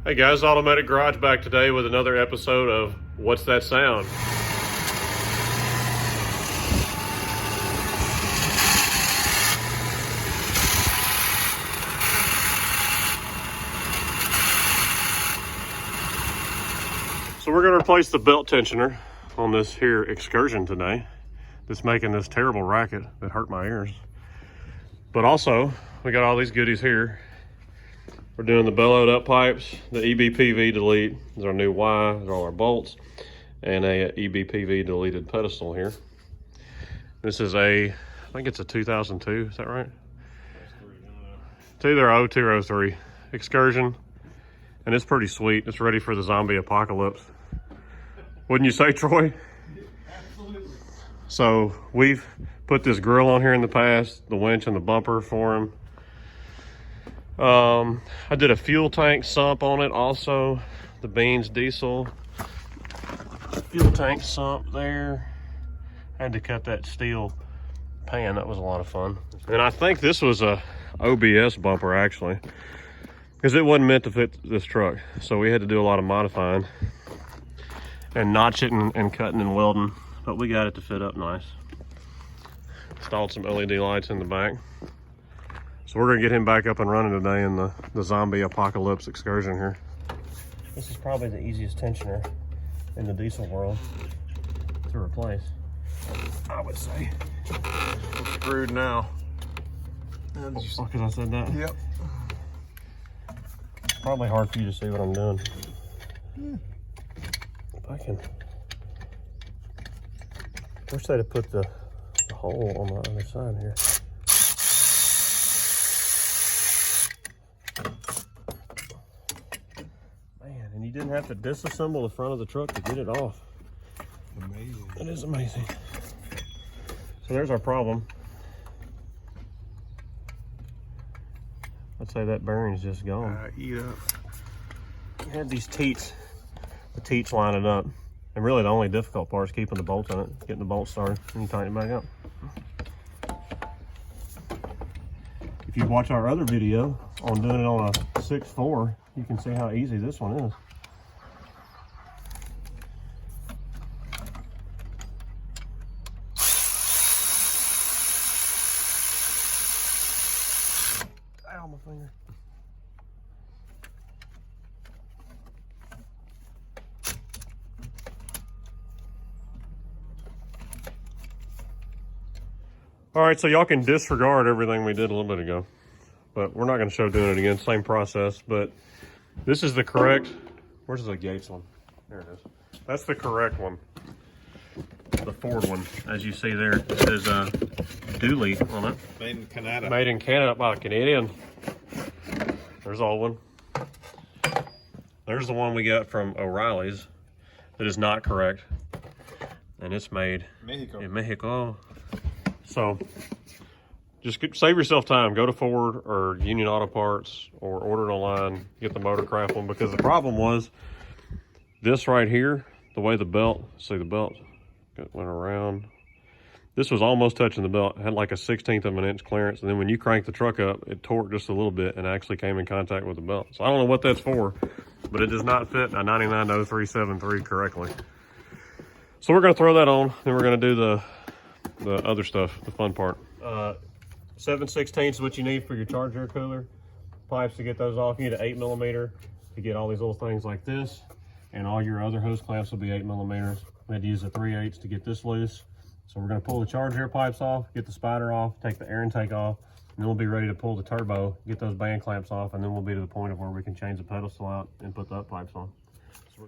Hey guys, Automatic Garage back today with another episode of What's That Sound? So we're going to replace the belt tensioner on this here Excursion today. That's making this terrible racket that hurt my ears. But also, we got all these goodies here. We're doing the bellowed up pipes, the EBPV delete. These are our new Y, these are all our bolts, and a EBPV deleted pedestal here. This is I think it's a 2002, is that right? It's either 02 or 03. Excursion, and it's pretty sweet. It's ready for the zombie apocalypse. Wouldn't you say, Troy? Absolutely. So we've put this grill on here in the past, the winch and the bumper for him. I did a fuel tank sump on it also, the Beans diesel. Fuel tank sump there. Had to cut that steel pan, that was a lot of fun. And I think this was a OBS bumper actually, because it wasn't meant to fit this truck. So we had to do a lot of modifying and notching and cutting and welding, but we got it to fit up nice. Installed some LED lights in the back. So we're gonna get him back up and running today in the zombie apocalypse Excursion here. This is probably the easiest tensioner in the diesel world to replace, I would say. We're screwed now. Because I said that? Yep. It's probably hard for you to see what I'm doing. If I can. Wish they'd have put the hole on the other side here. Man, and you didn't have to disassemble the front of the truck to get it off. Amazing. It is amazing. So there's our problem. I'd say that bearing's just gone. Eat up. We had these teats, the teats lining up. And really the only difficult part is keeping the bolts in it, getting the bolts started, and you tighten it back up. If you watch our other video on doing it on a 6.4, you can see how easy this one is. Ow, my finger. All right, so y'all can disregard everything we did a little bit ago, but we're not going to show doing it again. Same process, but this is the correct. Where's the Gates one? There it is. That's the correct one. The Ford one, as you see there, it says Dooley on it. Made in Canada. Made in Canada by a Canadian. There's all one. There's the one we got from O'Reilly's that is not correct, and it's made Mexico. in Mexico. So just save yourself time. Go to Ford or Union Auto Parts or order it online. Get the Motorcraft one, because the problem was this right here, the way the belt, see the belt went around. This was almost touching the belt. It had like a 1/16 of an inch clearance. And then when you crank the truck up, it torqued just a little bit and actually came in contact with the belt. So I don't know what that's for, but it does not fit a 990373 correctly. So we're gonna throw that on. Then we're gonna do the other stuff, the fun part. 7/16 is what you need for your charge air cooler pipes to get those off. You need an 8mm to get all these little things like this, and all your other hose clamps will be 8mm. We had to use a 3/8 to get this loose. So we're going to pull the charge air pipes off, get the spider off, take the air intake off, and then we'll be ready to pull the turbo, get those band clamps off, and then we'll be to the point of where we can change the pedestal out and put the up pipes on. So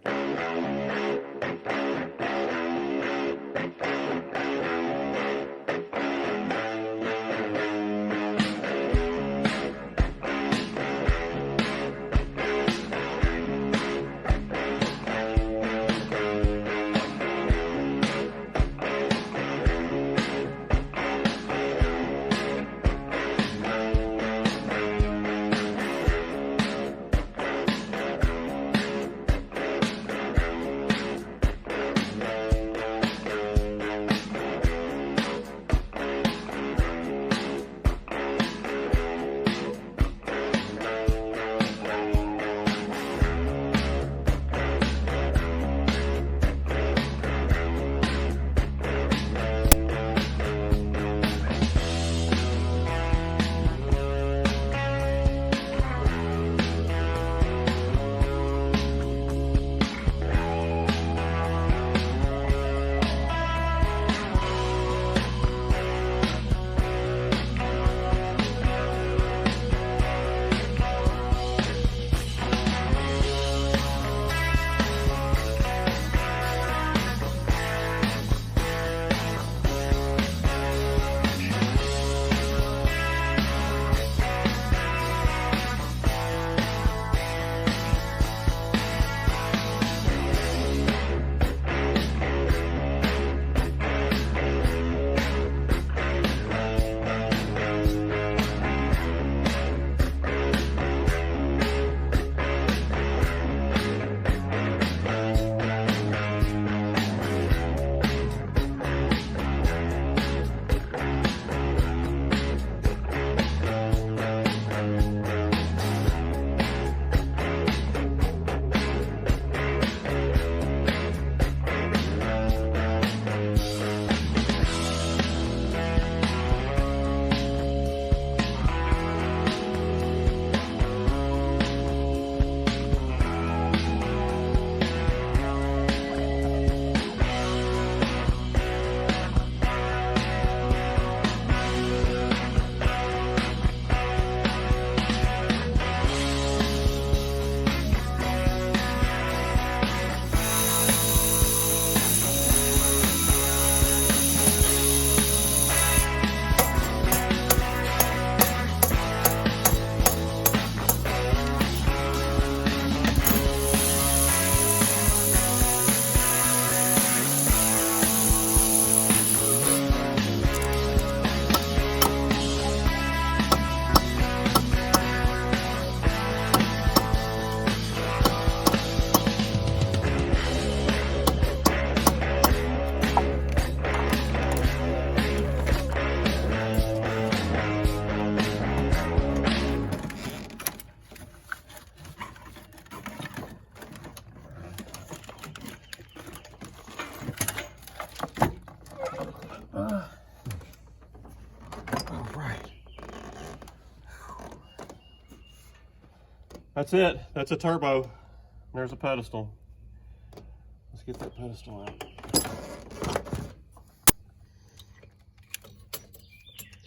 That's it. That's a turbo. There's a pedestal. Let's get that pedestal out.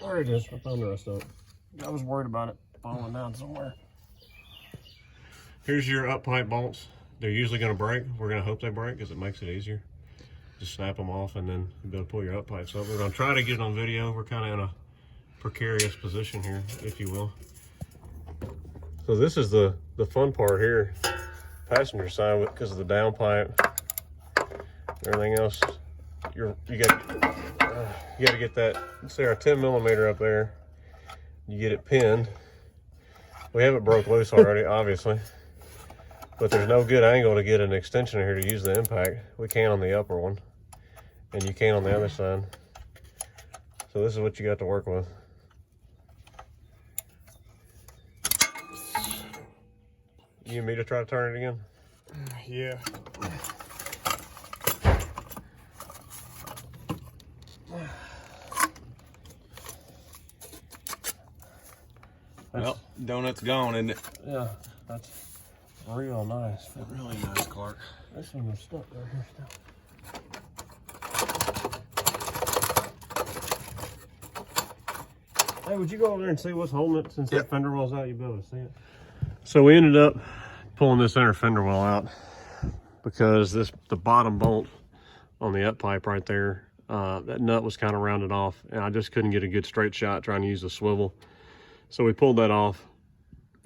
There it is. I found the rest of it. I was worried about it falling down somewhere. Here's your up pipe bolts. They're usually going to break. We're going to hope they break because it makes it easier. Just snap them off and then you'll be able to pull your up pipes up. We're going to try to get it on video. We're kind of in a precarious position here, if you will. So this is the fun part here. Passenger side, because of the downpipe, everything else. You got to get that. Let's say our 10 millimeter up there. You get it pinned. We have it broke loose already, obviously, but there's no good angle to get an extension here to use the impact. We can on the upper one, and you can on the other side. So this is what you got to work with. You and me to try to turn it again? Yeah. Well, donut's gone, isn't it? Yeah, that's real nice. Really nice, Clark. This one was stuck right here still. Hey, would you go over there and see what's holding it? Since that fender well's out, you'll be able to see it. So we ended up pulling this inner fender well out because the bottom bolt on the up pipe right there, that nut was kind of rounded off, and I just couldn't get a good straight shot trying to use the swivel. So we pulled that off,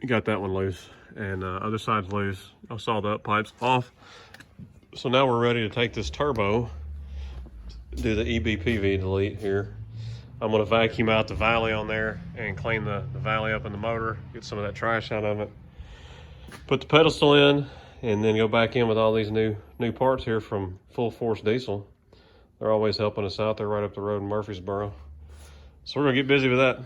got that one loose, and other side's loose. I saw the up pipes off. So now we're ready to take this turbo, do the EBPV delete here. I'm gonna vacuum out the valley on there and clean the valley up in the motor, get some of that trash out of it. Put the pedestal in, and then go back in with all these new parts here from Full Force Diesel. They're always helping us out. They're right up the road in Murfreesboro. So we're gonna get busy with that.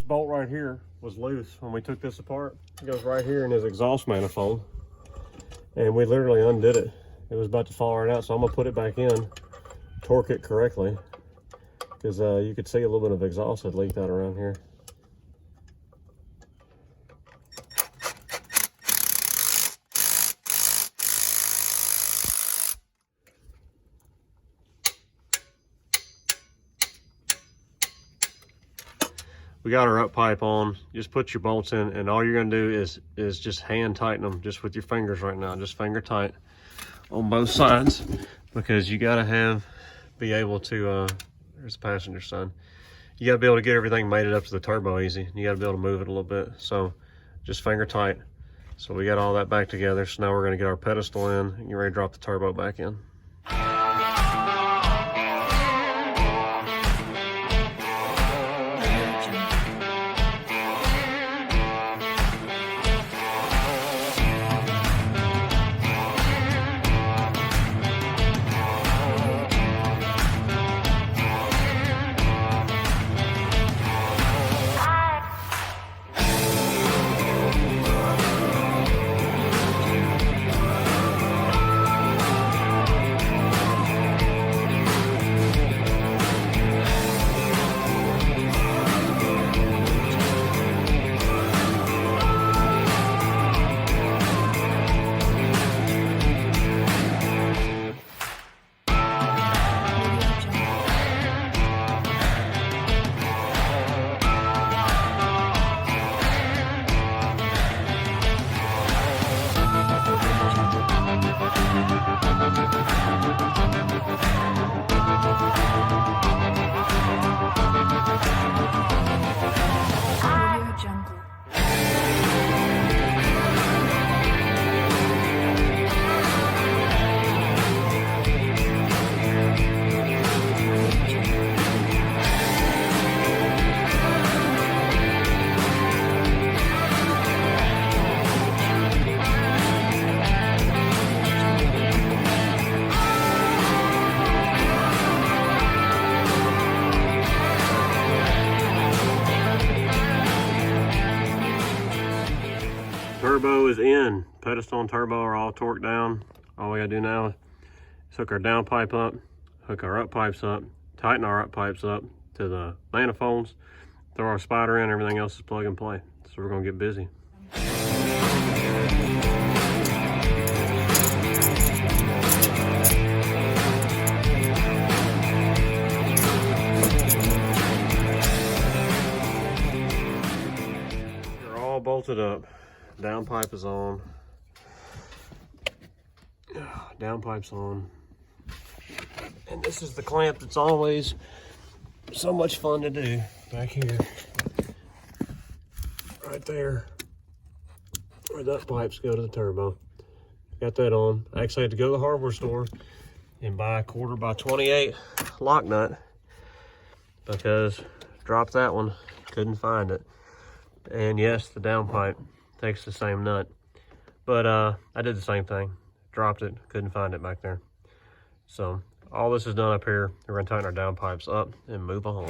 Bolt right here was loose when we took this apart. It goes right here in his exhaust manifold, and we literally undid it. It was about to fall right out, so I'm gonna put it back in, torque it correctly, because you could see a little bit of exhaust had leaked out around here. We got our up pipe on. Just put your bolts in, and all you're gonna do is just hand tighten them just with your fingers right now. Just finger tight on both sides, because you gotta be able to, there's the passenger side. You gotta be able to get everything mated up to the turbo easy. You gotta be able to move it a little bit. So just finger tight. So we got all that back together. So now we're gonna get our pedestal in and get ready to drop the turbo back in. is in. Pedestal and turbo are all torqued down. All we gotta do now is hook our down pipe up, hook our up pipes up, tighten our up pipes up to the manifolds, throw our spider in, everything else is plug and play. So we're gonna get busy. They're all bolted up. Down pipe is on. Down pipe's on. And this is the clamp that's always so much fun to do back here. Right there. Where the pipes go to the turbo. Got that on. I actually had to go to the hardware store and buy a 1/4x28 lock nut because dropped that one, couldn't find it. And yes, the down pipe takes the same nut. But I did the same thing. Dropped it, couldn't find it back there. So all this is done up here. We're gonna tighten our down pipes up and move on.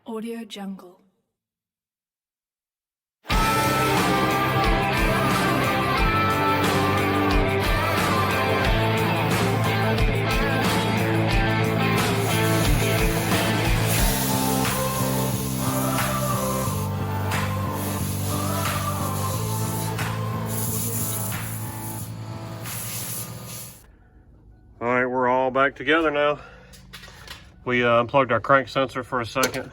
Audio Jungle. All right, we're all back together now. We unplugged our crank sensor for a second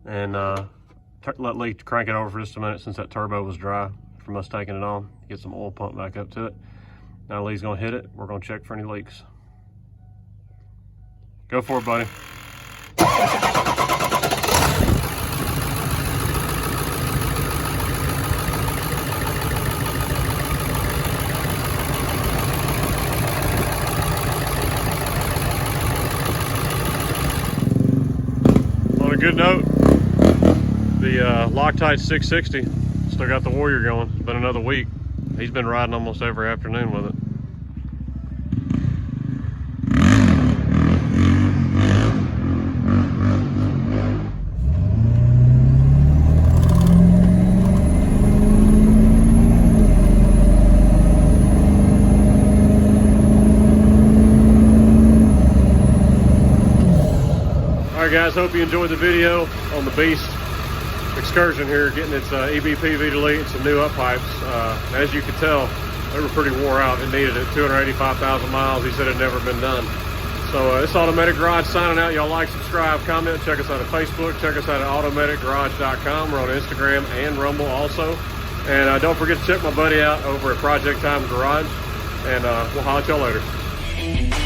and let Lee crank it over for just a minute since that turbo was dry from us taking it on. Get some oil pumped back up to it. Now Lee's gonna hit it. We're gonna check for any leaks. Go for it, buddy. On a good note, the Loctite 660 still got the Warrior going. It's been another week. He's been riding almost every afternoon with it. Alright guys, hope you enjoyed the video on the Beast. Excursion here, getting its EBPV delete and some new up pipes. As you can tell, they were pretty wore out. It needed it. 285,000 miles. He said it had never been done. So this Automatic Garage signing out. Y'all like, subscribe, comment. Check us out at Facebook. Check us out at automaticgarage.com. We're on Instagram and Rumble also. And don't forget to check my buddy out over at Project Time Garage. And we'll holler at y'all later.